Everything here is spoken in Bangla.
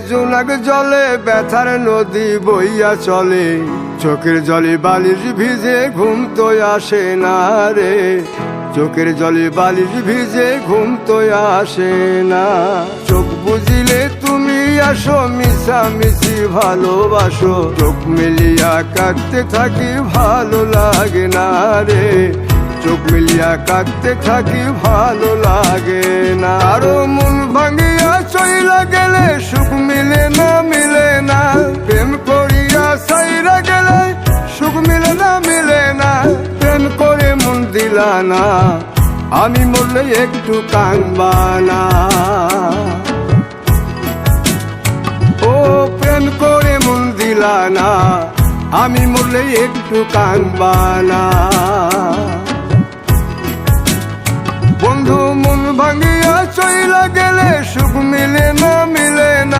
জোনাক জলে ব্যথার নদী বইয়া চলে, চোখের জলে বালিশ ভিজে ঘুম তো আসে না রে, চোখের জলে বালিশ ভিজে ঘুম তো আসে না। চোখ বুঝিলে তুমি আসো, মিশামিশি ভালোবাসো, চোখ মিলিয়া কাঁদতে থাকি ভালো লাগে না রে, চোখ মিলিয়া কাঁদতে থাকি ভালো লাগে না। আরো মন ভাঙিয়া চইলা গেলে সুখ মিলে না, মিলে না, প্রেম করিয়া সাইরা গেলে সুখ মিলে না, মিলে না, প্রেম করে মন দিলা না, আমি মরলে একটু কাঁদবা না। ও প্রেম করে মন দিলা না, আমি মরলে একটু কাঁদবা না। বন্ধু মন ভাঙিয়া চইলা গেলে সুখ মিলে না, মিলে না।